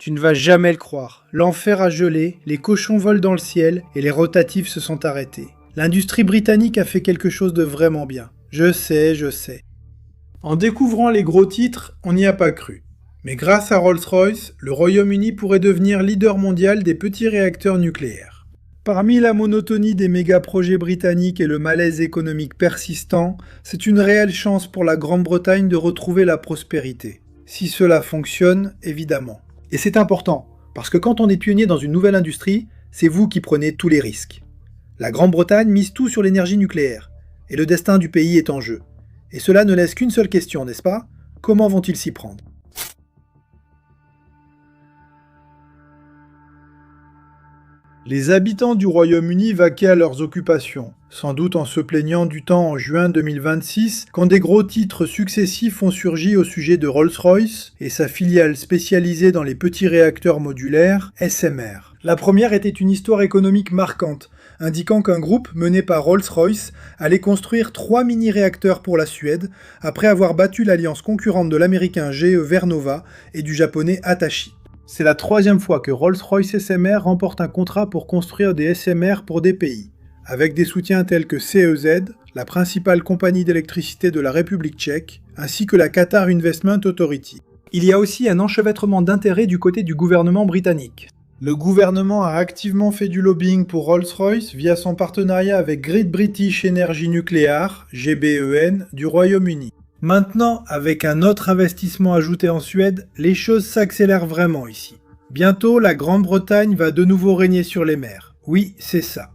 Tu ne vas jamais le croire. L'enfer a gelé, les cochons volent dans le ciel et les rotatifs se sont arrêtés. L'industrie britannique a fait quelque chose de vraiment bien. Je sais. En découvrant les gros titres, on n'y a pas cru. Mais grâce à Rolls-Royce, le Royaume-Uni pourrait devenir leader mondial des petits réacteurs nucléaires. Parmi la monotonie des méga-projets britanniques et le malaise économique persistant, c'est une réelle chance pour la Grande-Bretagne de retrouver la prospérité. Si cela fonctionne, évidemment. Et c'est important, parce que quand on est pionnier dans une nouvelle industrie, c'est vous qui prenez tous les risques. La Grande-Bretagne mise tout sur l'énergie nucléaire, et le destin du pays est en jeu. Et cela ne laisse qu'une seule question, n'est-ce pas? Comment vont-ils s'y prendre? Les habitants du Royaume-Uni vaquaient à leurs occupations, sans doute en se plaignant du temps en juin 2026, quand des gros titres successifs ont surgi au sujet de Rolls-Royce et sa filiale spécialisée dans les petits réacteurs modulaires, SMR. La première était une histoire économique marquante, indiquant qu'un groupe mené par Rolls-Royce allait construire 3 mini-réacteurs pour la Suède, après avoir battu l'alliance concurrente de l'américain GE Vernova et du japonais Hitachi. C'est la 3e fois que Rolls-Royce SMR remporte un contrat pour construire des SMR pour des pays, avec des soutiens tels que CEZ, la principale compagnie d'électricité de la République tchèque, ainsi que la Qatar Investment Authority. Il y a aussi un enchevêtrement d'intérêts du côté du gouvernement britannique. Le gouvernement a activement fait du lobbying pour Rolls-Royce via son partenariat avec Great British Energy Nuclear, GBEN, du Royaume-Uni. Maintenant, avec un autre investissement ajouté en Suède, les choses s'accélèrent vraiment ici. Bientôt, la Grande-Bretagne va de nouveau régner sur les mers. Oui, c'est ça.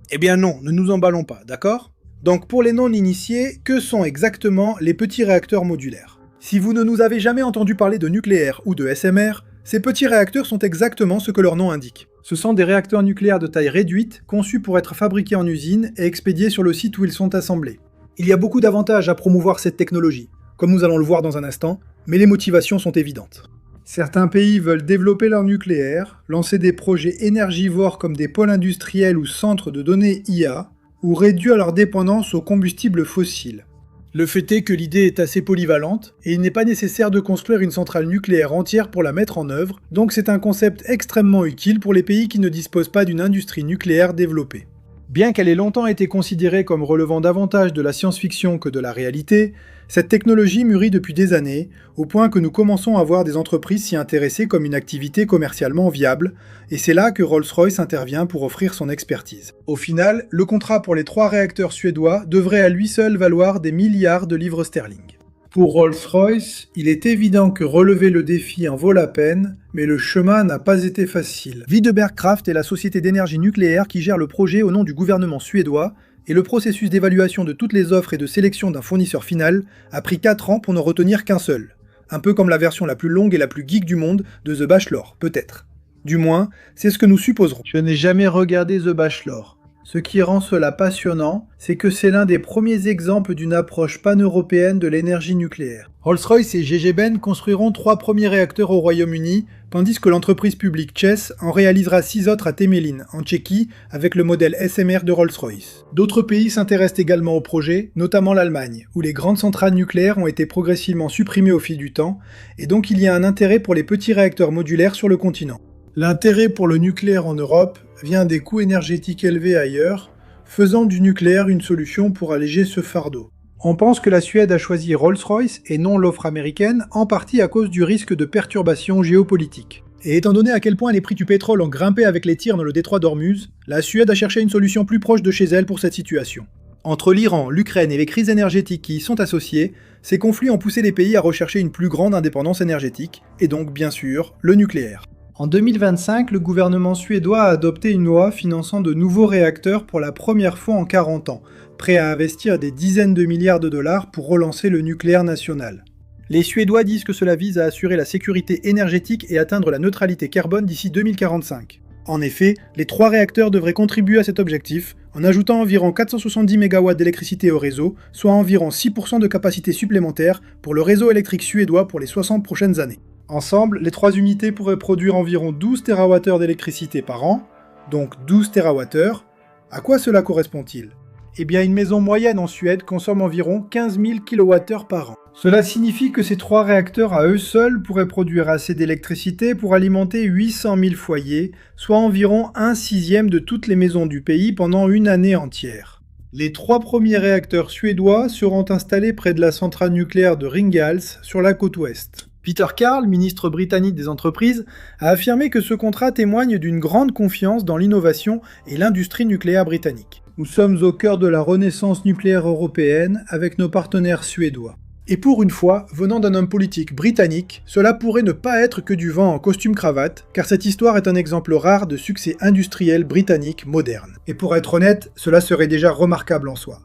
Eh bien non, ne nous emballons pas, d'accord? Donc pour les non-initiés, que sont exactement les petits réacteurs modulaires? Si vous ne nous avez jamais entendu parler de nucléaire ou de SMR, ces petits réacteurs sont exactement ce que leur nom indique. Ce sont des réacteurs nucléaires de taille réduite, conçus pour être fabriqués en usine et expédiés sur le site où ils sont assemblés. Il y a beaucoup d'avantages à promouvoir cette technologie, comme nous allons le voir dans un instant, mais les motivations sont évidentes. Certains pays veulent développer leur nucléaire, lancer des projets énergivores comme des pôles industriels ou centres de données IA, ou réduire leur dépendance aux combustibles fossiles. Le fait est que l'idée est assez polyvalente, et il n'est pas nécessaire de construire une centrale nucléaire entière pour la mettre en œuvre, donc c'est un concept extrêmement utile pour les pays qui ne disposent pas d'une industrie nucléaire développée. Bien qu'elle ait longtemps été considérée comme relevant davantage de la science-fiction que de la réalité, cette technologie mûrit depuis des années, au point que nous commençons à voir des entreprises s'y intéresser comme une activité commercialement viable, et c'est là que Rolls-Royce intervient pour offrir son expertise. Au final, le contrat pour les 3 réacteurs suédois devrait à lui seul valoir des milliards de livres sterling. Pour Rolls-Royce, il est évident que relever le défi en vaut la peine, mais le chemin n'a pas été facile. Videberg-Kraft est la société d'énergie nucléaire qui gère le projet au nom du gouvernement suédois, et le processus d'évaluation de toutes les offres et de sélection d'un fournisseur final a pris 4 ans pour ne retenir qu'un seul. Un peu comme la version la plus longue et la plus geek du monde de The Bachelor, peut-être. Du moins, c'est ce que nous supposerons. Je n'ai jamais regardé The Bachelor. Ce qui rend cela passionnant, c'est que c'est l'un des premiers exemples d'une approche pan-européenne de l'énergie nucléaire. Rolls-Royce et GGBen construiront 3 premiers réacteurs au Royaume-Uni, tandis que l'entreprise publique ČEZ en réalisera 6 autres à Temelín, en Tchéquie, avec le modèle SMR de Rolls-Royce. D'autres pays s'intéressent également au projet, notamment l'Allemagne, où les grandes centrales nucléaires ont été progressivement supprimées au fil du temps, et donc il y a un intérêt pour les petits réacteurs modulaires sur le continent. L'intérêt pour le nucléaire en Europe vient des coûts énergétiques élevés ailleurs, faisant du nucléaire une solution pour alléger ce fardeau. On pense que la Suède a choisi Rolls-Royce et non l'offre américaine, en partie à cause du risque de perturbation géopolitique. Et étant donné à quel point les prix du pétrole ont grimpé avec les tirs dans le détroit d'Ormuz, la Suède a cherché une solution plus proche de chez elle pour cette situation. Entre l'Iran, l'Ukraine et les crises énergétiques qui y sont associées, ces conflits ont poussé les pays à rechercher une plus grande indépendance énergétique, et donc bien sûr, le nucléaire. En 2025, le gouvernement suédois a adopté une loi finançant de nouveaux réacteurs pour la première fois en 40 ans, prêt à investir des dizaines de milliards de dollars pour relancer le nucléaire national. Les Suédois disent que cela vise à assurer la sécurité énergétique et atteindre la neutralité carbone d'ici 2045. En effet, les 3 réacteurs devraient contribuer à cet objectif, en ajoutant environ 470 MW d'électricité au réseau, soit environ 6% de capacité supplémentaire pour le réseau électrique suédois pour les 60 prochaines années. Ensemble, les 3 unités pourraient produire environ 12 TWh d'électricité par an, donc 12 TWh. À quoi cela correspond-il? Eh bien, une maison moyenne en Suède consomme environ 15 000 kWh par an. Cela signifie que ces 3 réacteurs à eux seuls pourraient produire assez d'électricité pour alimenter 800 000 foyers, soit environ 1/6 de toutes les maisons du pays pendant une année entière. Les 3 premiers réacteurs suédois seront installés près de la centrale nucléaire de Ringhals, sur la côte ouest. Peter Carl, ministre britannique des entreprises, a affirmé que ce contrat témoigne d'une grande confiance dans l'innovation et l'industrie nucléaire britannique. Nous sommes au cœur de la renaissance nucléaire européenne avec nos partenaires suédois. Et pour une fois, venant d'un homme politique britannique, cela pourrait ne pas être que du vent en costume-cravate, car cette histoire est un exemple rare de succès industriel britannique moderne. Et pour être honnête, cela serait déjà remarquable en soi.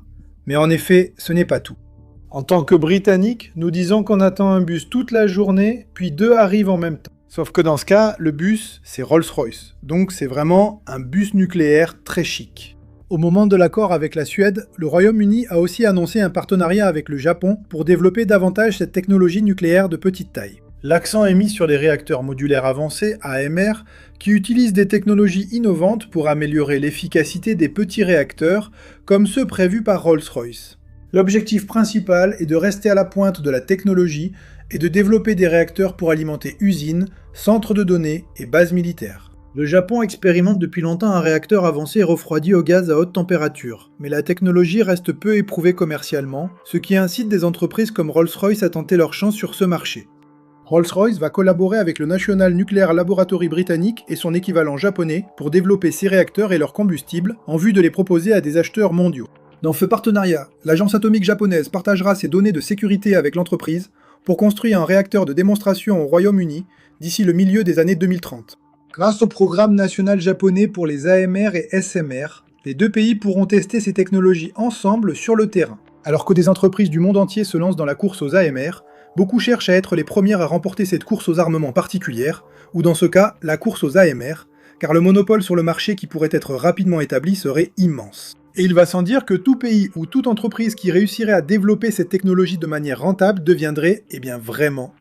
Mais en effet, ce n'est pas tout. En tant que Britanniques, nous disons qu'on attend un bus toute la journée, puis 2 arrivent en même temps. Sauf que dans ce cas, le bus, c'est Rolls-Royce. Donc c'est vraiment un bus nucléaire très chic. Au moment de l'accord avec la Suède, le Royaume-Uni a aussi annoncé un partenariat avec le Japon pour développer davantage cette technologie nucléaire de petite taille. L'accent est mis sur les réacteurs modulaires avancés, AMR, qui utilisent des technologies innovantes pour améliorer l'efficacité des petits réacteurs, comme ceux prévus par Rolls-Royce. L'objectif principal est de rester à la pointe de la technologie et de développer des réacteurs pour alimenter usines, centres de données et bases militaires. Le Japon expérimente depuis longtemps un réacteur avancé refroidi au gaz à haute température, mais la technologie reste peu éprouvée commercialement, ce qui incite des entreprises comme Rolls-Royce à tenter leur chance sur ce marché. Rolls-Royce va collaborer avec le National Nuclear Laboratory britannique et son équivalent japonais pour développer ces réacteurs et leurs combustibles en vue de les proposer à des acheteurs mondiaux. Dans ce partenariat, l'agence atomique japonaise partagera ses données de sécurité avec l'entreprise pour construire un réacteur de démonstration au Royaume-Uni d'ici le milieu des années 2030. Grâce au programme national japonais pour les AMR et SMR, les 2 pays pourront tester ces technologies ensemble sur le terrain. Alors que des entreprises du monde entier se lancent dans la course aux AMR, beaucoup cherchent à être les premières à remporter cette course aux armements particulières, ou dans ce cas, la course aux AMR, car le monopole sur le marché qui pourrait être rapidement établi serait immense. Et il va sans dire que tout pays ou toute entreprise qui réussirait à développer cette technologie de manière rentable deviendrait,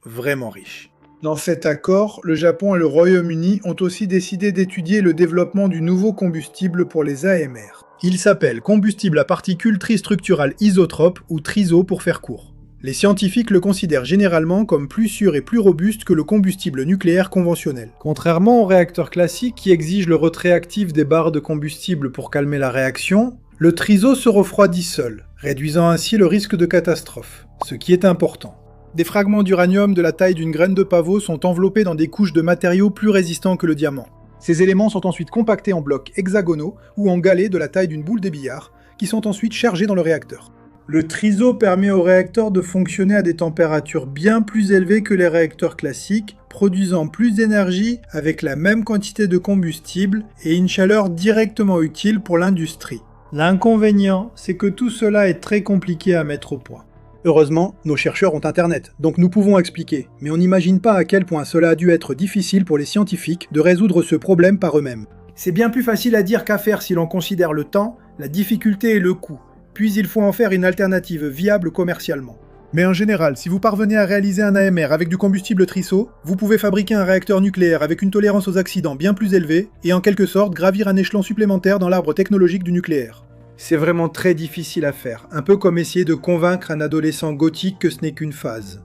vraiment riche. Dans cet accord, le Japon et le Royaume-Uni ont aussi décidé d'étudier le développement du nouveau combustible pour les AMR. Il s'appelle combustible à particules tristructurales isotropes, ou TRISO pour faire court. Les scientifiques le considèrent généralement comme plus sûr et plus robuste que le combustible nucléaire conventionnel. Contrairement aux réacteurs classiques qui exigent le retrait actif des barres de combustible pour calmer la réaction, le TRISO se refroidit seul, réduisant ainsi le risque de catastrophe, ce qui est important. Des fragments d'uranium de la taille d'une graine de pavot sont enveloppés dans des couches de matériaux plus résistants que le diamant. Ces éléments sont ensuite compactés en blocs hexagonaux ou en galets de la taille d'une boule de billard, qui sont ensuite chargés dans le réacteur. Le TRISO permet au réacteur de fonctionner à des températures bien plus élevées que les réacteurs classiques, produisant plus d'énergie avec la même quantité de combustible et une chaleur directement utile pour l'industrie. L'inconvénient, c'est que tout cela est très compliqué à mettre au point. Heureusement, nos chercheurs ont Internet, donc nous pouvons expliquer, mais on n'imagine pas à quel point cela a dû être difficile pour les scientifiques de résoudre ce problème par eux-mêmes. C'est bien plus facile à dire qu'à faire si l'on considère le temps, la difficulté et le coût, puis il faut en faire une alternative viable commercialement. Mais en général, si vous parvenez à réaliser un AMR avec du combustible TRISO, vous pouvez fabriquer un réacteur nucléaire avec une tolérance aux accidents bien plus élevée, et en quelque sorte gravir un échelon supplémentaire dans l'arbre technologique du nucléaire. C'est vraiment très difficile à faire, un peu comme essayer de convaincre un adolescent gothique que ce n'est qu'une phase.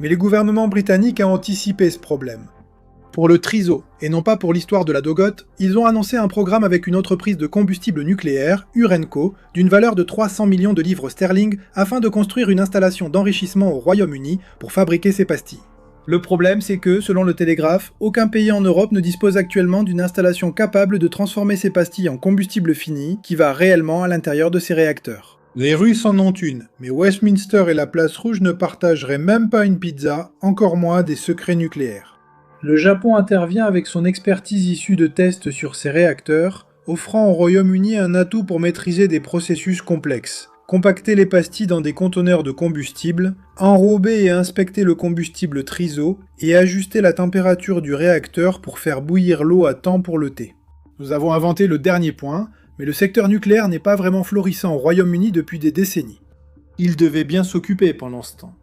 Mais les gouvernements britanniques ont anticipé ce problème. Pour le TRISO, et non pas pour l'histoire de la Dogotte, ils ont annoncé un programme avec une entreprise de combustible nucléaire, Urenco, d'une valeur de 300 millions de livres sterling afin de construire une installation d'enrichissement au Royaume-Uni pour fabriquer ces pastilles. Le problème, c'est que, selon le Télégraphe, aucun pays en Europe ne dispose actuellement d'une installation capable de transformer ces pastilles en combustible fini qui va réellement à l'intérieur de ces réacteurs. Les Russes en ont une, mais Westminster et la Place Rouge ne partageraient même pas une pizza, encore moins des secrets nucléaires. Le Japon intervient avec son expertise issue de tests sur ces réacteurs, offrant au Royaume-Uni un atout pour maîtriser des processus complexes. Compacter les pastilles dans des conteneurs de combustible, enrober et inspecter le combustible TRISO, et ajuster la température du réacteur pour faire bouillir l'eau à temps pour le thé. Nous avons inventé le dernier point, mais le secteur nucléaire n'est pas vraiment florissant au Royaume-Uni depuis des décennies. Il devait bien s'occuper pendant ce temps.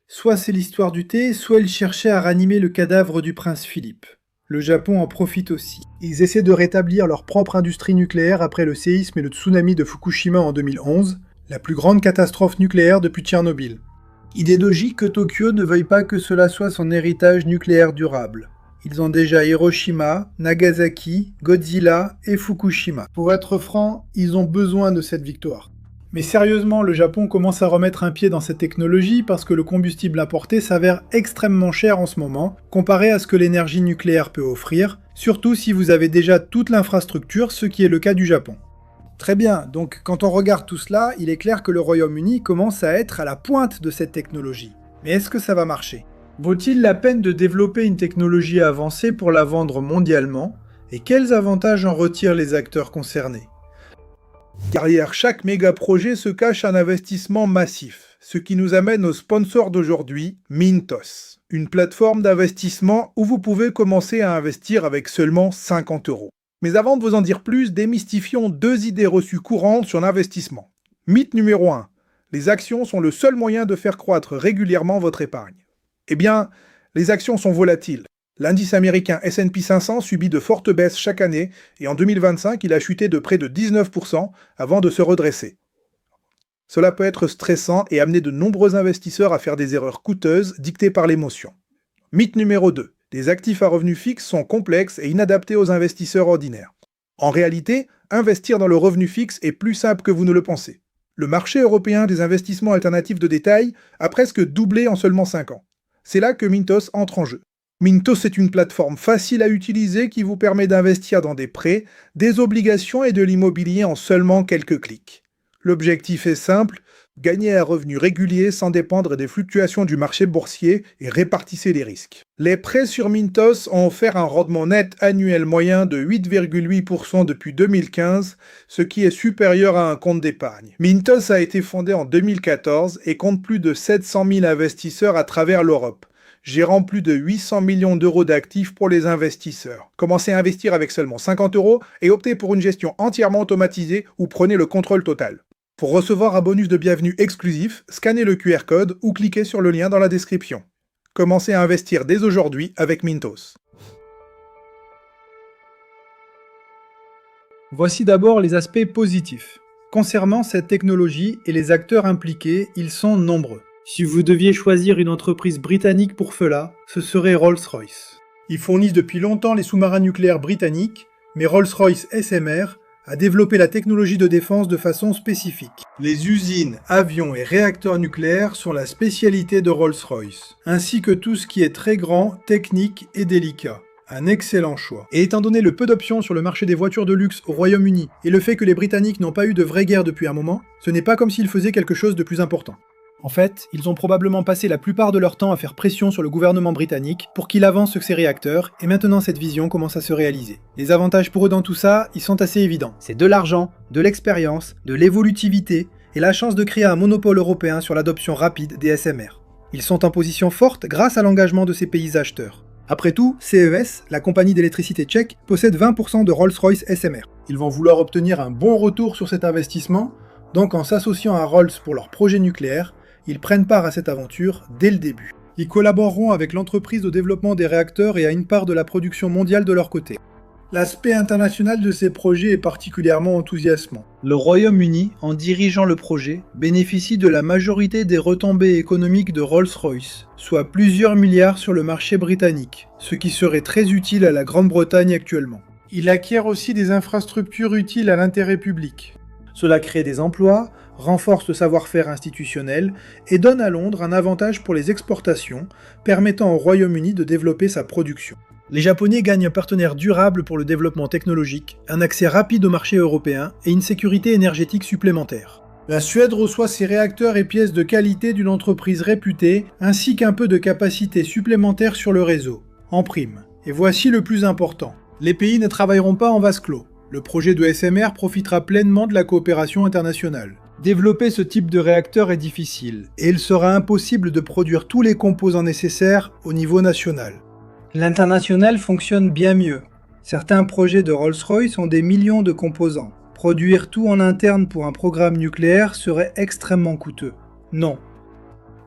Soit c'est l'histoire du thé, soit il cherchait à ranimer le cadavre du prince Philippe. Le Japon en profite aussi. Ils essaient de rétablir leur propre industrie nucléaire après le séisme et le tsunami de Fukushima en 2011, la plus grande catastrophe nucléaire depuis Tchernobyl. Il est logique que Tokyo ne veuille pas que cela soit son héritage nucléaire durable. Ils ont déjà Hiroshima, Nagasaki, Godzilla et Fukushima. Pour être franc, ils ont besoin de cette victoire. Mais sérieusement, le Japon commence à remettre un pied dans cette technologie parce que le combustible importé s'avère extrêmement cher en ce moment, comparé à ce que l'énergie nucléaire peut offrir, surtout si vous avez déjà toute l'infrastructure, ce qui est le cas du Japon. Très bien, donc quand on regarde tout cela, il est clair que le Royaume-Uni commence à être à la pointe de cette technologie. Mais est-ce que ça va marcher ? Vaut-il la peine de développer une technologie avancée pour la vendre mondialement ? Et quels avantages en retirent les acteurs concernés ? Derrière chaque méga projet se cache un investissement massif, ce qui nous amène au sponsor d'aujourd'hui, Mintos, une plateforme d'investissement où vous pouvez commencer à investir avec seulement 50 €. Mais avant de vous en dire plus, démystifions 2 idées reçues courantes sur l'investissement. Mythe numéro 1. Les actions sont le seul moyen de faire croître régulièrement votre épargne. Eh bien, les actions sont volatiles. L'indice américain S&P 500 subit de fortes baisses chaque année et en 2025, il a chuté de près de 19% avant de se redresser. Cela peut être stressant et amener de nombreux investisseurs à faire des erreurs coûteuses dictées par l'émotion. Mythe numéro 2. Les actifs à revenus fixes sont complexes et inadaptés aux investisseurs ordinaires. En réalité, investir dans le revenu fixe est plus simple que vous ne le pensez. Le marché européen des investissements alternatifs de détail a presque doublé en seulement 5 ans. C'est là que Mintos entre en jeu. Mintos est une plateforme facile à utiliser qui vous permet d'investir dans des prêts, des obligations et de l'immobilier en seulement quelques clics. L'objectif est simple, gagner un revenu régulier sans dépendre des fluctuations du marché boursier et répartissez les risques. Les prêts sur Mintos ont offert un rendement net annuel moyen de 8,8% depuis 2015, ce qui est supérieur à un compte d'épargne. Mintos a été fondé en 2014 et compte plus de 700 000 investisseurs à travers l'Europe, gérant plus de 800 millions d'euros d'actifs pour les investisseurs. Commencez à investir avec seulement 50 € et optez pour une gestion entièrement automatisée ou prenez le contrôle total. Pour recevoir un bonus de bienvenue exclusif, scannez le QR code ou cliquez sur le lien dans la description. Commencez à investir dès aujourd'hui avec Mintos. Voici d'abord les aspects positifs. Concernant cette technologie et les acteurs impliqués, ils sont nombreux. Si vous deviez choisir une entreprise britannique pour cela, ce serait Rolls-Royce. Ils fournissent depuis longtemps les sous-marins nucléaires britanniques, mais Rolls-Royce SMR a développé la technologie de défense de façon spécifique. Les usines, avions et réacteurs nucléaires sont la spécialité de Rolls-Royce, ainsi que tout ce qui est très grand, technique et délicat. Un excellent choix. Et étant donné le peu d'options sur le marché des voitures de luxe au Royaume-Uni et le fait que les Britanniques n'ont pas eu de vraie guerre depuis un moment, ce n'est pas comme s'ils faisaient quelque chose de plus important. En fait, ils ont probablement passé la plupart de leur temps à faire pression sur le gouvernement britannique pour qu'il avance ces réacteurs, et maintenant cette vision commence à se réaliser. Les avantages pour eux dans tout ça, ils sont assez évidents. C'est de l'argent, de l'expérience, de l'évolutivité, et la chance de créer un monopole européen sur l'adoption rapide des SMR. Ils sont en position forte grâce à l'engagement de ces pays acheteurs. Après tout, CES, la compagnie d'électricité tchèque, possède 20% de Rolls-Royce SMR. Ils vont vouloir obtenir un bon retour sur cet investissement, donc en s'associant à Rolls pour leur projet nucléaire, ils prennent part à cette aventure dès le début. Ils collaboreront avec l'entreprise au développement des réacteurs et à une part de la production mondiale de leur côté. L'aspect international de ces projets est particulièrement enthousiasmant. Le Royaume-Uni, en dirigeant le projet, bénéficie de la majorité des retombées économiques de Rolls-Royce, soit plusieurs milliards sur le marché britannique, ce qui serait très utile à la Grande-Bretagne actuellement. Il acquiert aussi des infrastructures utiles à l'intérêt public. Cela crée des emplois, renforce le savoir-faire institutionnel et donne à Londres un avantage pour les exportations, permettant au Royaume-Uni de développer sa production. Les Japonais gagnent un partenaire durable pour le développement technologique, un accès rapide au marché européen et une sécurité énergétique supplémentaire. La Suède reçoit ses réacteurs et pièces de qualité d'une entreprise réputée, ainsi qu'un peu de capacité supplémentaire sur le réseau, en prime. Et voici le plus important. Les pays ne travailleront pas en vase clos. Le projet de SMR profitera pleinement de la coopération internationale. Développer ce type de réacteur est difficile, et il sera impossible de produire tous les composants nécessaires au niveau national. L'international fonctionne bien mieux. Certains projets de Rolls-Royce ont des millions de composants. Produire tout en interne pour un programme nucléaire serait extrêmement coûteux. Non.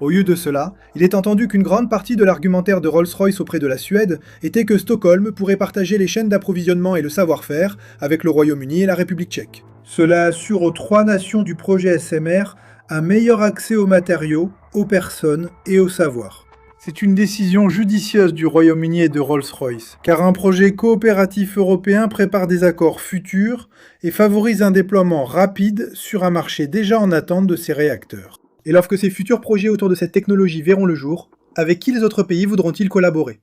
Au lieu de cela, il est entendu qu'une grande partie de l'argumentaire de Rolls-Royce auprès de la Suède était que Stockholm pourrait partager les chaînes d'approvisionnement et le savoir-faire avec le Royaume-Uni et la République tchèque. Cela assure aux 3 nations du projet SMR un meilleur accès aux matériaux, aux personnes et au savoir. C'est une décision judicieuse du Royaume-Uni et de Rolls-Royce, car un projet coopératif européen prépare des accords futurs et favorise un déploiement rapide sur un marché déjà en attente de ces réacteurs. Et lorsque ces futurs projets autour de cette technologie verront le jour, avec qui les autres pays voudront-ils collaborer?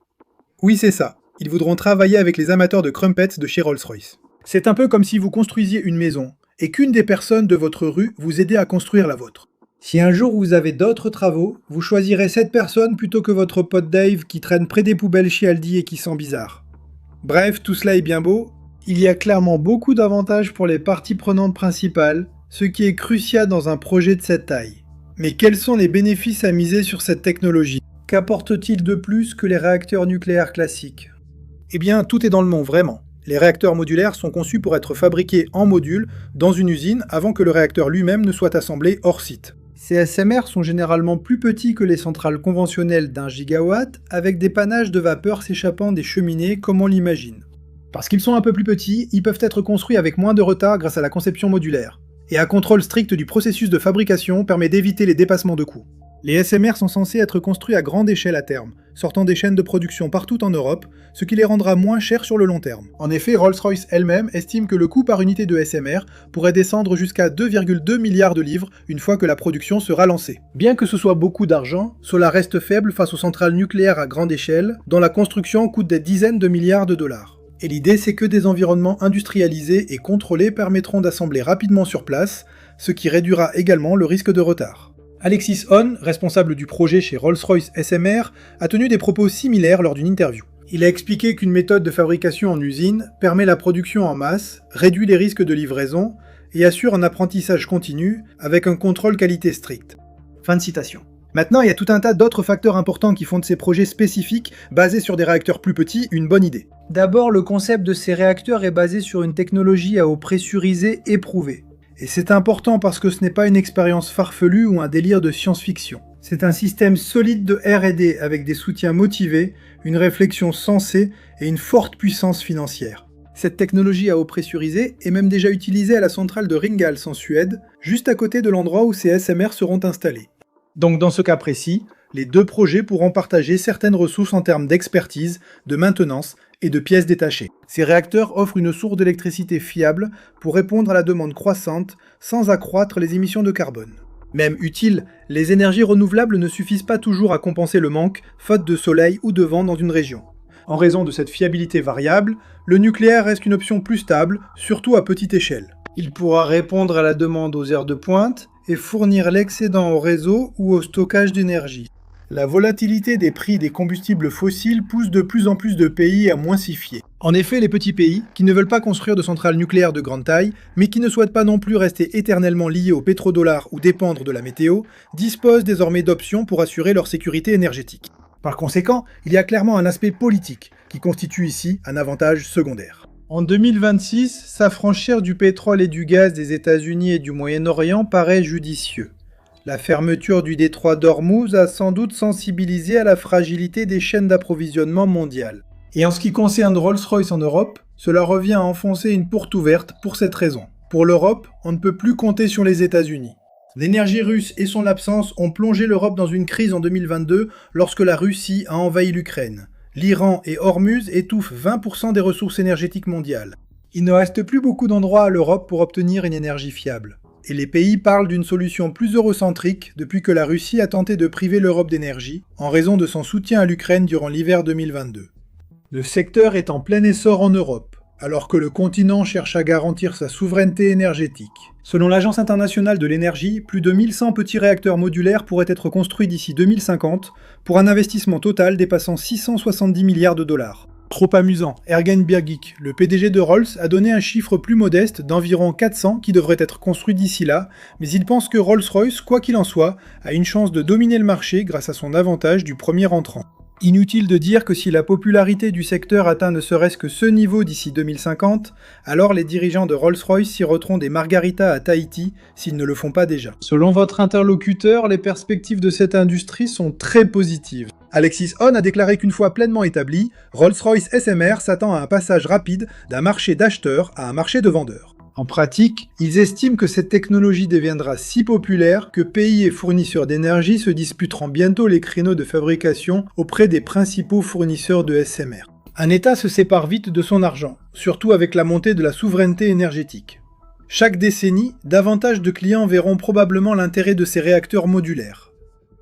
Oui, c'est ça, ils voudront travailler avec les amateurs de crumpets de chez Rolls-Royce. C'est un peu comme si vous construisiez une maison, et qu'une des personnes de votre rue vous aidait à construire la vôtre. Si un jour vous avez d'autres travaux, vous choisirez cette personne plutôt que votre pote Dave qui traîne près des poubelles chez Aldi et qui sent bizarre. Bref, tout cela est bien beau, il y a clairement beaucoup d'avantages pour les parties prenantes principales, ce qui est crucial dans un projet de cette taille. Mais quels sont les bénéfices à miser sur cette technologie? Qu'apporte-t-il de plus que les réacteurs nucléaires classiques? Eh bien, tout est dans le nom, vraiment. Les réacteurs modulaires sont conçus pour être fabriqués en modules dans une usine avant que le réacteur lui-même ne soit assemblé hors site. Ces SMR sont généralement plus petits que les centrales conventionnelles d'1 gigawatt, avec des panaches de vapeur s'échappant des cheminées comme on l'imagine. Parce qu'ils sont un peu plus petits, ils peuvent être construits avec moins de retard grâce à la conception modulaire. Et un contrôle strict du processus de fabrication permet d'éviter les dépassements de coûts. Les SMR sont censés être construits à grande échelle à terme, sortant des chaînes de production partout en Europe, ce qui les rendra moins chers sur le long terme. En effet, Rolls-Royce elle-même estime que le coût par unité de SMR pourrait descendre jusqu'à 2,2 milliards de livres une fois que la production sera lancée. Bien que ce soit beaucoup d'argent, cela reste faible face aux centrales nucléaires à grande échelle, dont la construction coûte des dizaines de milliards de dollars. Et l'idée, c'est que des environnements industrialisés et contrôlés permettront d'assembler rapidement sur place, ce qui réduira également le risque de retard. Alexis Onn, responsable du projet chez Rolls-Royce SMR, a tenu des propos similaires lors d'une interview. Il a expliqué qu'une méthode de fabrication en usine permet la production en masse, réduit les risques de livraison et assure un apprentissage continu avec un contrôle qualité strict. Fin de citation. Maintenant, il y a tout un tas d'autres facteurs importants qui font de ces projets spécifiques, basés sur des réacteurs plus petits, une bonne idée. D'abord, le concept de ces réacteurs est basé sur une technologie à eau pressurisée éprouvée. Et c'est important parce que ce n'est pas une expérience farfelue ou un délire de science-fiction. C'est un système solide de R&D avec des soutiens motivés, une réflexion sensée et une forte puissance financière. Cette technologie à eau pressurisée est même déjà utilisée à la centrale de Ringhals en Suède, juste à côté de l'endroit où ces SMR seront installés. Donc dans ce cas précis, les deux projets pourront partager certaines ressources en termes d'expertise, de maintenance et de pièces détachées. Ces réacteurs offrent une source d'électricité fiable pour répondre à la demande croissante sans accroître les émissions de carbone. Même utile, les énergies renouvelables ne suffisent pas toujours à compenser le manque, faute de soleil ou de vent dans une région. En raison de cette fiabilité variable, le nucléaire reste une option plus stable, surtout à petite échelle. Il pourra répondre à la demande aux heures de pointe et fournir l'excédent au réseau ou au stockage d'énergie. La volatilité des prix des combustibles fossiles pousse de plus en plus de pays à moins s'y fier. En effet, les petits pays, qui ne veulent pas construire de centrales nucléaires de grande taille, mais qui ne souhaitent pas non plus rester éternellement liés au pétrodollar ou dépendre de la météo, disposent désormais d'options pour assurer leur sécurité énergétique. Par conséquent, il y a clairement un aspect politique, qui constitue ici un avantage secondaire. En 2026, s'affranchir du pétrole et du gaz des États-Unis et du Moyen-Orient paraît judicieux. La fermeture du détroit d'Ormuz a sans doute sensibilisé à la fragilité des chaînes d'approvisionnement mondiales. Et en ce qui concerne Rolls-Royce en Europe, cela revient à enfoncer une porte ouverte pour cette raison. Pour l'Europe, on ne peut plus compter sur les États-Unis. L'énergie russe et son absence ont plongé l'Europe dans une crise en 2022 lorsque la Russie a envahi l'Ukraine. L'Iran et Hormuz étouffent 20% des ressources énergétiques mondiales. Il ne reste plus beaucoup d'endroits à l'Europe pour obtenir une énergie fiable. Et les pays parlent d'une solution plus eurocentrique depuis que la Russie a tenté de priver l'Europe d'énergie en raison de son soutien à l'Ukraine durant l'hiver 2022. Le secteur est en plein essor en Europe, alors que le continent cherche à garantir sa souveraineté énergétique. Selon l'Agence internationale de l'énergie, plus de 1100 petits réacteurs modulaires pourraient être construits d'ici 2050 pour un investissement total dépassant 670 milliards de dollars. Trop amusant, Ergen Birgik, le PDG de Rolls, a donné un chiffre plus modeste d'environ 400 qui devraient être construits d'ici là, mais il pense que Rolls-Royce, quoi qu'il en soit, a une chance de dominer le marché grâce à son avantage du premier entrant. Inutile de dire que si la popularité du secteur atteint ne serait-ce que ce niveau d'ici 2050, alors les dirigeants de Rolls-Royce siroteront des margaritas à Tahiti s'ils ne le font pas déjà. Selon votre interlocuteur, les perspectives de cette industrie sont très positives. Alexis Ohn a déclaré qu'une fois pleinement établi, Rolls-Royce SMR s'attend à un passage rapide d'un marché d'acheteurs à un marché de vendeurs. En pratique, ils estiment que cette technologie deviendra si populaire que pays et fournisseurs d'énergie se disputeront bientôt les créneaux de fabrication auprès des principaux fournisseurs de SMR. Un État se sépare vite de son argent, surtout avec la montée de la souveraineté énergétique. Chaque décennie, davantage de clients verront probablement l'intérêt de ces réacteurs modulaires.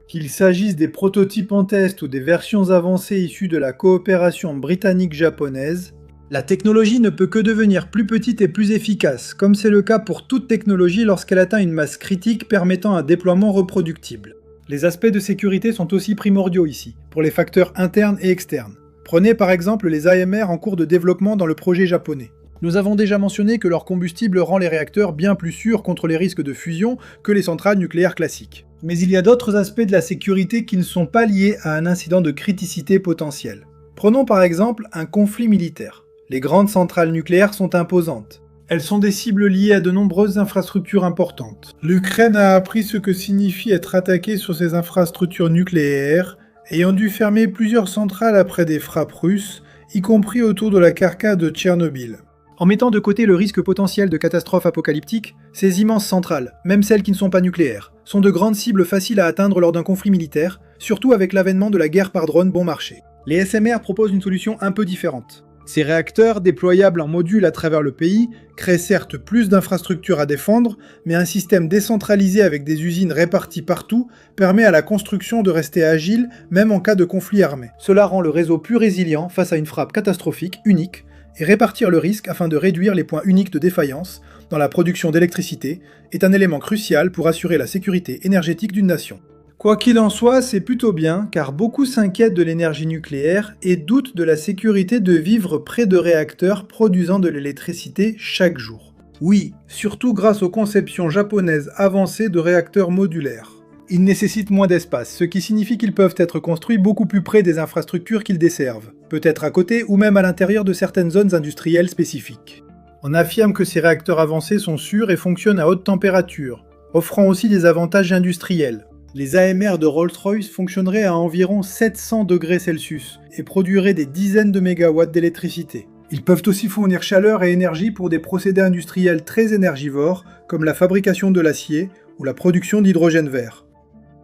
Qu'il s'agisse des prototypes en test ou des versions avancées issues de la coopération britannique-japonaise, la technologie ne peut que devenir plus petite et plus efficace, comme c'est le cas pour toute technologie lorsqu'elle atteint une masse critique permettant un déploiement reproductible. Les aspects de sécurité sont aussi primordiaux ici, pour les facteurs internes et externes. Prenez par exemple les AMR en cours de développement dans le projet japonais. Nous avons déjà mentionné que leur combustible rend les réacteurs bien plus sûrs contre les risques de fusion que les centrales nucléaires classiques. Mais il y a d'autres aspects de la sécurité qui ne sont pas liés à un incident de criticité potentielle. Prenons par exemple un conflit militaire. Les grandes centrales nucléaires sont imposantes. Elles sont des cibles liées à de nombreuses infrastructures importantes. L'Ukraine a appris ce que signifie être attaquée sur ses infrastructures nucléaires, ayant dû fermer plusieurs centrales après des frappes russes, y compris autour de la carcasse de Tchernobyl. En mettant de côté le risque potentiel de catastrophe apocalyptique, ces immenses centrales, même celles qui ne sont pas nucléaires, sont de grandes cibles faciles à atteindre lors d'un conflit militaire, surtout avec l'avènement de la guerre par drone bon marché. Les SMR proposent une solution un peu différente. Ces réacteurs, déployables en modules à travers le pays, créent certes plus d'infrastructures à défendre, mais un système décentralisé avec des usines réparties partout permet à la construction de rester agile même en cas de conflit armé. Cela rend le réseau plus résilient face à une frappe catastrophique unique, et répartir le risque afin de réduire les points uniques de défaillance dans la production d'électricité est un élément crucial pour assurer la sécurité énergétique d'une nation. Quoi qu'il en soit, c'est plutôt bien, car beaucoup s'inquiètent de l'énergie nucléaire et doutent de la sécurité de vivre près de réacteurs produisant de l'électricité chaque jour. Oui, surtout grâce aux conceptions japonaises avancées de réacteurs modulaires. Ils nécessitent moins d'espace, ce qui signifie qu'ils peuvent être construits beaucoup plus près des infrastructures qu'ils desservent, peut-être à côté ou même à l'intérieur de certaines zones industrielles spécifiques. On affirme que ces réacteurs avancés sont sûrs et fonctionnent à haute température, offrant aussi des avantages industriels. Les AMR de Rolls-Royce fonctionneraient à environ 700 degrés Celsius et produiraient des dizaines de mégawatts d'électricité. Ils peuvent aussi fournir chaleur et énergie pour des procédés industriels très énergivores comme la fabrication de l'acier ou la production d'hydrogène vert,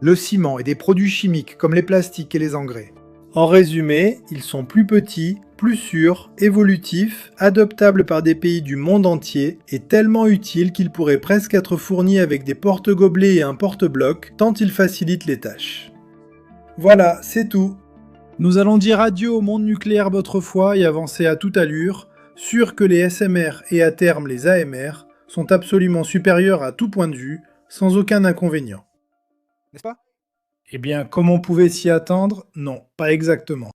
le ciment et des produits chimiques comme les plastiques et les engrais. En résumé, ils sont plus petits, plus sûrs, évolutifs, adoptables par des pays du monde entier et tellement utiles qu'ils pourraient presque être fournis avec des porte-gobelets et un porte-bloc, tant ils facilitent les tâches. Voilà, c'est tout. Nous allons dire adieu au monde nucléaire d'autrefois et avancer à toute allure, sûrs que les SMR et à terme les AMR sont absolument supérieurs à tout point de vue, sans aucun inconvénient. N'est-ce pas ? Eh bien, comme on pouvait s'y attendre, non, pas exactement.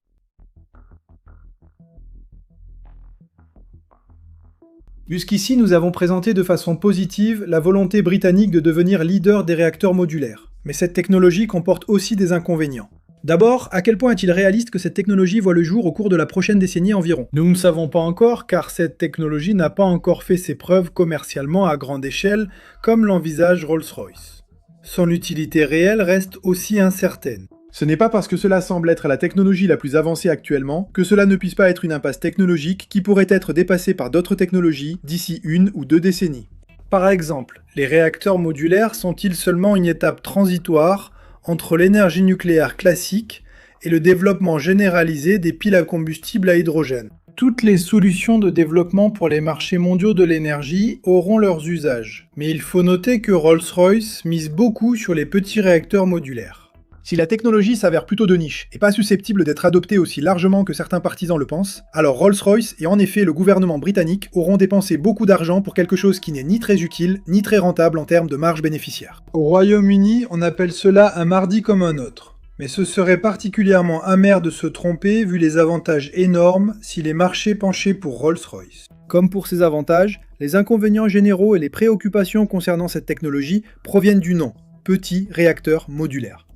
Jusqu'ici, nous avons présenté de façon positive la volonté britannique de devenir leader des réacteurs modulaires. Mais cette technologie comporte aussi des inconvénients. D'abord, à quel point est-il réaliste que cette technologie voit le jour au cours de la prochaine décennie environ ? Nous ne savons pas encore, car cette technologie n'a pas encore fait ses preuves commercialement à grande échelle, comme l'envisage Rolls-Royce. Son utilité réelle reste aussi incertaine. Ce n'est pas parce que cela semble être la technologie la plus avancée actuellement que cela ne puisse pas être une impasse technologique qui pourrait être dépassée par d'autres technologies d'ici 1 ou 2 décennies. Par exemple, les réacteurs modulaires sont-ils seulement une étape transitoire entre l'énergie nucléaire classique et le développement généralisé des piles à combustible à hydrogène ? Toutes les solutions de développement pour les marchés mondiaux de l'énergie auront leurs usages. Mais il faut noter que Rolls-Royce mise beaucoup sur les petits réacteurs modulaires. Si la technologie s'avère plutôt de niche et pas susceptible d'être adoptée aussi largement que certains partisans le pensent, alors Rolls-Royce et en effet le gouvernement britannique auront dépensé beaucoup d'argent pour quelque chose qui n'est ni très utile, ni très rentable en termes de marge bénéficiaire. Au Royaume-Uni, on appelle cela un mardi comme un autre. Mais ce serait particulièrement amer de se tromper vu les avantages énormes si les marchés penchaient pour Rolls-Royce. Comme pour ces avantages, les inconvénients généraux et les préoccupations concernant cette technologie proviennent du nom, petit réacteur modulaire.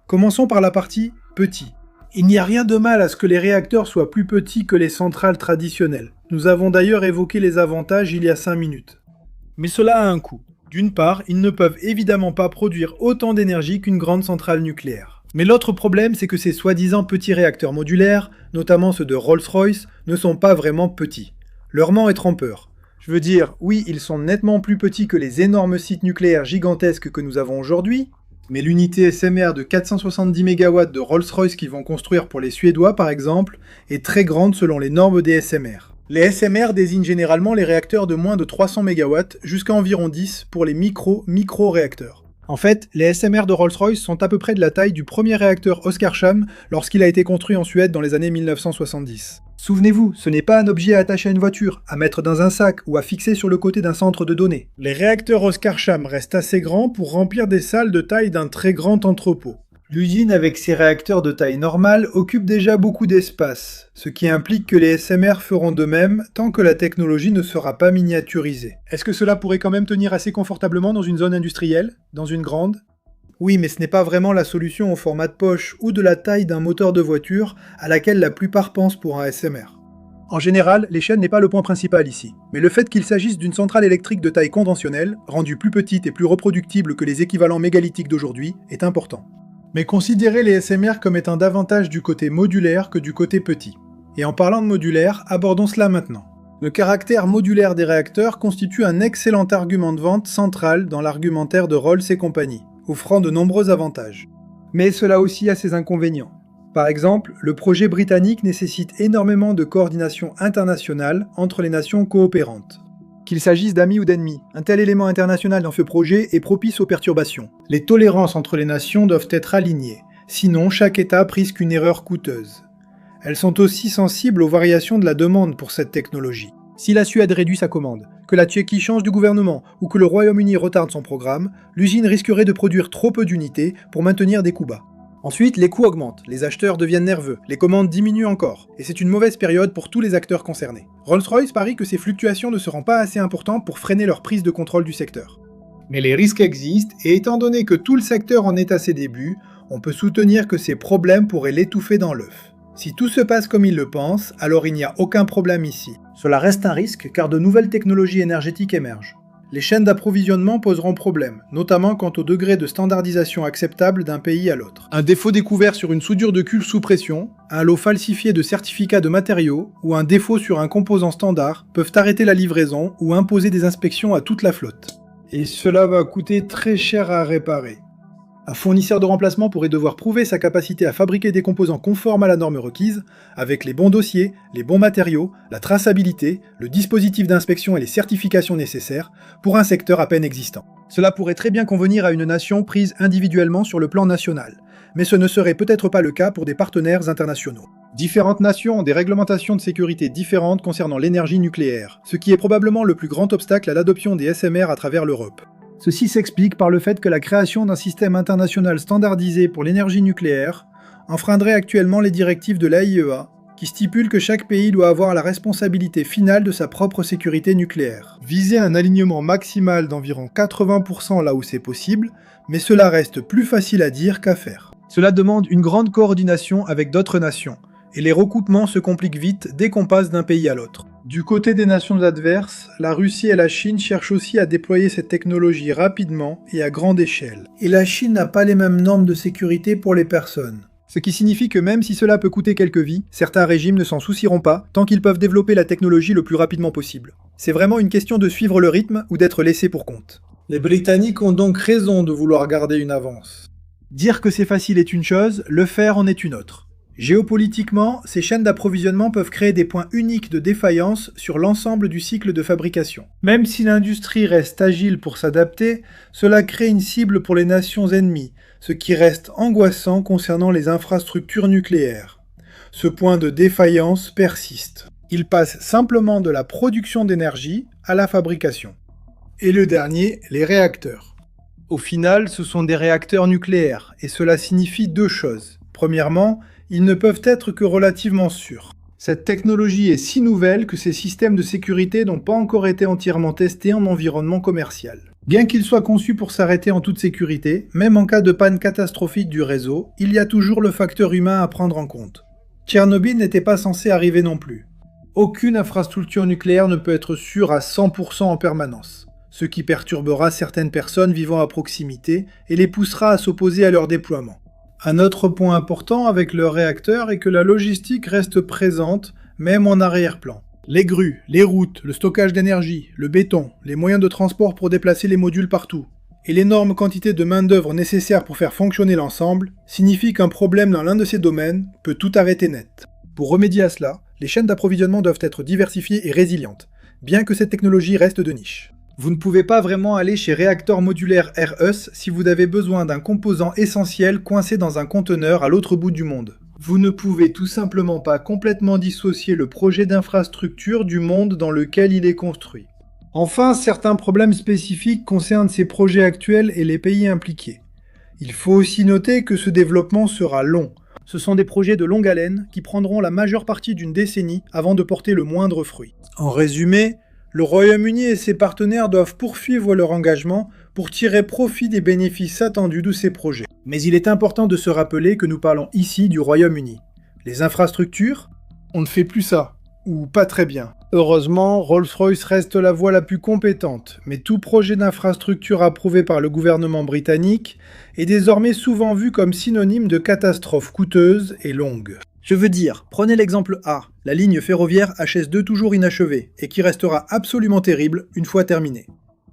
Commençons par la partie petit. Il n'y a rien de mal à ce que les réacteurs soient plus petits que les centrales traditionnelles. Nous avons d'ailleurs évoqué les avantages il y a 5 minutes. Mais cela a un coût. D'une part, ils ne peuvent évidemment pas produire autant d'énergie qu'une grande centrale nucléaire. Mais l'autre problème, c'est que ces soi-disant petits réacteurs modulaires, notamment ceux de Rolls-Royce, ne sont pas vraiment petits. Leur nom est trompeur. Je veux dire, oui, ils sont nettement plus petits que les énormes sites nucléaires gigantesques que nous avons aujourd'hui, mais l'unité SMR de 470 MW de Rolls-Royce qu'ils vont construire pour les Suédois, par exemple, est très grande selon les normes des SMR. Les SMR désignent généralement les réacteurs de moins de 300 MW jusqu'à environ 10 pour les micro-réacteurs. En fait, les SMR de Rolls-Royce sont à peu près de la taille du premier réacteur Oskarshamn lorsqu'il a été construit en Suède dans les années 1970. Souvenez-vous, ce n'est pas un objet à attacher à une voiture, à mettre dans un sac ou à fixer sur le côté d'un centre de données. Les réacteurs Oskarshamn restent assez grands pour remplir des salles de taille d'un très grand entrepôt. L'usine avec ses réacteurs de taille normale occupe déjà beaucoup d'espace, ce qui implique que les SMR feront de même tant que la technologie ne sera pas miniaturisée. Est-ce que cela pourrait quand même tenir assez confortablement dans une zone industrielle, dans une grande ? Oui, mais ce n'est pas vraiment la solution au format de poche ou de la taille d'un moteur de voiture à laquelle la plupart pensent pour un SMR. En général, l'échelle n'est pas le point principal ici, mais le fait qu'il s'agisse d'une centrale électrique de taille conventionnelle, rendue plus petite et plus reproductible que les équivalents mégalithiques d'aujourd'hui, est important. Mais considérez les SMR comme étant davantage du côté modulaire que du côté petit. Et en parlant de modulaire, abordons cela maintenant. Le caractère modulaire des réacteurs constitue un excellent argument de vente central dans l'argumentaire de Rolls et compagnie, offrant de nombreux avantages. Mais cela aussi a ses inconvénients. Par exemple, le projet britannique nécessite énormément de coordination internationale entre les nations coopérantes. Qu'il s'agisse d'amis ou d'ennemis, un tel élément international dans ce projet est propice aux perturbations. Les tolérances entre les nations doivent être alignées, sinon chaque État risque une erreur coûteuse. Elles sont aussi sensibles aux variations de la demande pour cette technologie. Si la Suède réduit sa commande, que la Tchéquie change de gouvernement ou que le Royaume-Uni retarde son programme, l'usine risquerait de produire trop peu d'unités pour maintenir des coûts bas. Ensuite, les coûts augmentent, les acheteurs deviennent nerveux, les commandes diminuent encore, et c'est une mauvaise période pour tous les acteurs concernés. Rolls-Royce parie que ces fluctuations ne seront pas assez importantes pour freiner leur prise de contrôle du secteur. Mais les risques existent, et étant donné que tout le secteur en est à ses débuts, on peut soutenir que ces problèmes pourraient l'étouffer dans l'œuf. Si tout se passe comme il le pense, alors il n'y a aucun problème ici. Cela reste un risque car de nouvelles technologies énergétiques émergent. Les chaînes d'approvisionnement poseront problème, notamment quant au degré de standardisation acceptable d'un pays à l'autre. Un défaut découvert sur une soudure de cuve sous pression, un lot falsifié de certificats de matériaux ou un défaut sur un composant standard peuvent arrêter la livraison ou imposer des inspections à toute la flotte. Et cela va coûter très cher à réparer. Un fournisseur de remplacement pourrait devoir prouver sa capacité à fabriquer des composants conformes à la norme requise, avec les bons dossiers, les bons matériaux, la traçabilité, le dispositif d'inspection et les certifications nécessaires pour un secteur à peine existant. Cela pourrait très bien convenir à une nation prise individuellement sur le plan national, mais ce ne serait peut-être pas le cas pour des partenaires internationaux. Différentes nations ont des réglementations de sécurité différentes concernant l'énergie nucléaire, ce qui est probablement le plus grand obstacle à l'adoption des SMR à travers l'Europe. Ceci s'explique par le fait que la création d'un système international standardisé pour l'énergie nucléaire enfreindrait actuellement les directives de l'AIEA, qui stipulent que chaque pays doit avoir la responsabilité finale de sa propre sécurité nucléaire. Viser un alignement maximal d'environ 80% là où c'est possible, mais cela reste plus facile à dire qu'à faire. Cela demande une grande coordination avec d'autres nations, et les recoupements se compliquent vite dès qu'on passe d'un pays à l'autre. Du côté des nations adverses, la Russie et la Chine cherchent aussi à déployer cette technologie rapidement et à grande échelle. Et la Chine n'a pas les mêmes normes de sécurité pour les personnes. Ce qui signifie que même si cela peut coûter quelques vies, certains régimes ne s'en soucieront pas tant qu'ils peuvent développer la technologie le plus rapidement possible. C'est vraiment une question de suivre le rythme ou d'être laissé pour compte. Les Britanniques ont donc raison de vouloir garder une avance. Dire que c'est facile est une chose, le faire en est une autre. Géopolitiquement, ces chaînes d'approvisionnement peuvent créer des points uniques de défaillance sur l'ensemble du cycle de fabrication. Même si l'industrie reste agile pour s'adapter, cela crée une cible pour les nations ennemies, ce qui reste angoissant concernant les infrastructures nucléaires. Ce point de défaillance persiste. Il passe simplement de la production d'énergie à la fabrication. Et le dernier, les réacteurs. Au final, ce sont des réacteurs nucléaires, et cela signifie deux choses. Premièrement, ils ne peuvent être que relativement sûrs. Cette technologie est si nouvelle que ces systèmes de sécurité n'ont pas encore été entièrement testés en environnement commercial. Bien qu'il soit conçu pour s'arrêter en toute sécurité, même en cas de panne catastrophique du réseau, il y a toujours le facteur humain à prendre en compte. Tchernobyl n'était pas censé arriver non plus. Aucune infrastructure nucléaire ne peut être sûre à 100% en permanence, ce qui perturbera certaines personnes vivant à proximité et les poussera à s'opposer à leur déploiement. Un autre point important avec leur réacteur est que la logistique reste présente, même en arrière-plan. Les grues, les routes, le stockage d'énergie, le béton, les moyens de transport pour déplacer les modules partout, et l'énorme quantité de main-d'œuvre nécessaire pour faire fonctionner l'ensemble, signifie qu'un problème dans l'un de ces domaines peut tout arrêter net. Pour remédier à cela, les chaînes d'approvisionnement doivent être diversifiées et résilientes, bien que cette technologie reste de niche. Vous ne pouvez pas vraiment aller chez Réacteur Modulaire RES si vous avez besoin d'un composant essentiel coincé dans un conteneur à l'autre bout du monde. Vous ne pouvez tout simplement pas complètement dissocier le projet d'infrastructure du monde dans lequel il est construit. Enfin, certains problèmes spécifiques concernent ces projets actuels et les pays impliqués. Il faut aussi noter que ce développement sera long. Ce sont des projets de longue haleine qui prendront la majeure partie d'une décennie avant de porter le moindre fruit. En résumé, le Royaume-Uni et ses partenaires doivent poursuivre leur engagement pour tirer profit des bénéfices attendus de ces projets. Mais il est important de se rappeler que nous parlons ici du Royaume-Uni. Les infrastructures, on ne fait plus ça, ou pas très bien. Heureusement, Rolls-Royce reste la voie la plus compétente, mais tout projet d'infrastructure approuvé par le gouvernement britannique est désormais souvent vu comme synonyme de catastrophe coûteuse et longue. Je veux dire, prenez l'exemple A, la ligne ferroviaire HS2 toujours inachevée, et qui restera absolument terrible une fois terminée.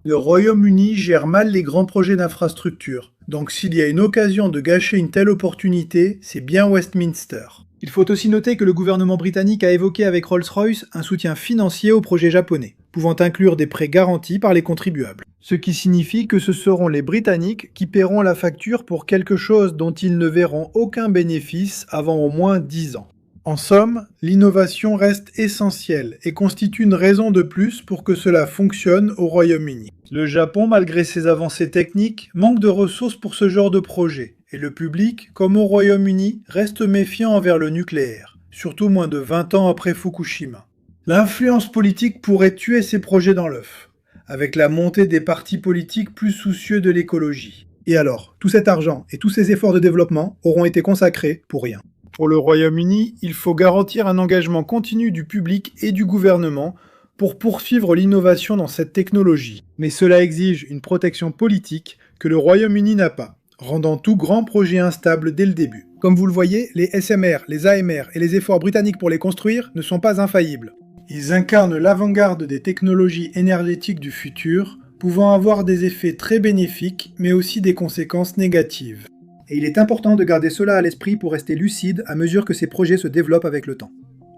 Le Royaume-Uni gère mal les grands projets d'infrastructure, donc s'il y a une occasion de gâcher une telle opportunité, c'est bien Westminster. Il faut aussi noter que le gouvernement britannique a évoqué avec Rolls-Royce un soutien financier au projet japonais, pouvant inclure des prêts garantis par les contribuables. Ce qui signifie que ce seront les Britanniques qui paieront la facture pour quelque chose dont ils ne verront aucun bénéfice avant au moins 10 ans. En somme, l'innovation reste essentielle et constitue une raison de plus pour que cela fonctionne au Royaume-Uni. Le Japon, malgré ses avancées techniques, manque de ressources pour ce genre de projet, et le public, comme au Royaume-Uni, reste méfiant envers le nucléaire, surtout moins de 20 ans après Fukushima. L'influence politique pourrait tuer ces projets dans l'œuf, avec la montée des partis politiques plus soucieux de l'écologie. Et alors, tout cet argent et tous ces efforts de développement auront été consacrés pour rien. Pour le Royaume-Uni, il faut garantir un engagement continu du public et du gouvernement pour poursuivre l'innovation dans cette technologie. Mais cela exige une protection politique que le Royaume-Uni n'a pas, rendant tout grand projet instable dès le début. Comme vous le voyez, les SMR, les AMR et les efforts britanniques pour les construire ne sont pas infaillibles. Ils incarnent l'avant-garde des technologies énergétiques du futur, pouvant avoir des effets très bénéfiques, mais aussi des conséquences négatives. Et il est important de garder cela à l'esprit pour rester lucide à mesure que ces projets se développent avec le temps.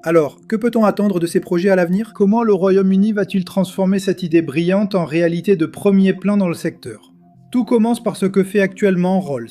Alors, que peut-on attendre de ces projets à l'avenir ? Comment le Royaume-Uni va-t-il transformer cette idée brillante en réalité de premier plan dans le secteur ? Tout commence par ce que fait actuellement Rolls.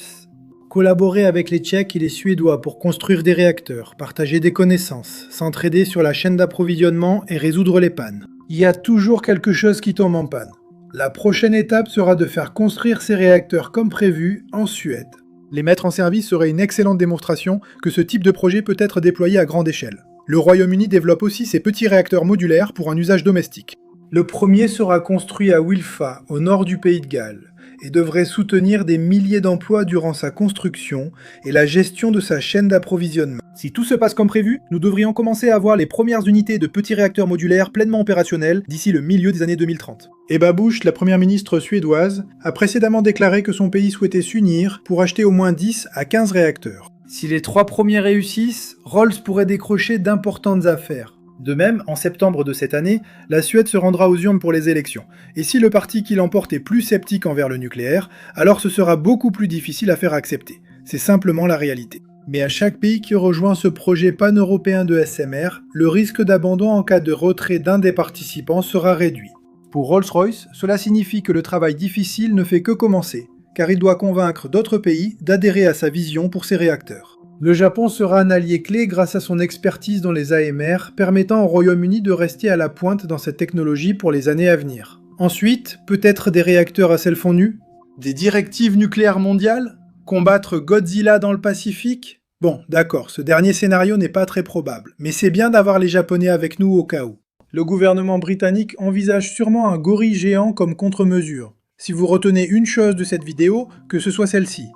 Collaborer avec les Tchèques et les Suédois pour construire des réacteurs, partager des connaissances, s'entraider sur la chaîne d'approvisionnement et résoudre les pannes. Il y a toujours quelque chose qui tombe en panne. La prochaine étape sera de faire construire ces réacteurs comme prévu en Suède. Les mettre en service serait une excellente démonstration que ce type de projet peut être déployé à grande échelle. Le Royaume-Uni développe aussi ses petits réacteurs modulaires pour un usage domestique. Le premier sera construit à Wilfa, au nord du Pays de Galles, et devrait soutenir des milliers d'emplois durant sa construction et la gestion de sa chaîne d'approvisionnement. Si tout se passe comme prévu, nous devrions commencer à voir les premières unités de petits réacteurs modulaires pleinement opérationnels d'ici le milieu des années 2030. Ebba Busch, la première ministre suédoise, a précédemment déclaré que son pays souhaitait s'unir pour acheter au moins 10 à 15 réacteurs. Si les 3 premiers réussissent, Rolls pourrait décrocher d'importantes affaires. De même, en septembre de cette année, la Suède se rendra aux urnes pour les élections. Et si le parti qui l'emporte est plus sceptique envers le nucléaire, alors ce sera beaucoup plus difficile à faire accepter. C'est simplement la réalité. Mais à chaque pays qui rejoint ce projet pan-européen de SMR, le risque d'abandon en cas de retrait d'un des participants sera réduit. Pour Rolls-Royce, cela signifie que le travail difficile ne fait que commencer, car il doit convaincre d'autres pays d'adhérer à sa vision pour ses réacteurs. Le Japon sera un allié clé grâce à son expertise dans les AMR, permettant au Royaume-Uni de rester à la pointe dans cette technologie pour les années à venir. Ensuite, peut-être des réacteurs à sel fondu ? Des directives nucléaires mondiales ? Combattre Godzilla dans le Pacifique ? Bon, d'accord, ce dernier scénario n'est pas très probable, mais c'est bien d'avoir les Japonais avec nous au cas où. Le gouvernement britannique envisage sûrement un gorille géant comme contre-mesure, Si vous retenez une chose de cette vidéo, que ce soit celle-ci.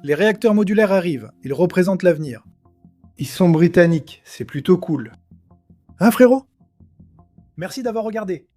Les réacteurs modulaires arrivent, ils représentent l'avenir. Ils sont britanniques, c'est plutôt cool. Hein frérot? Merci d'avoir regardé.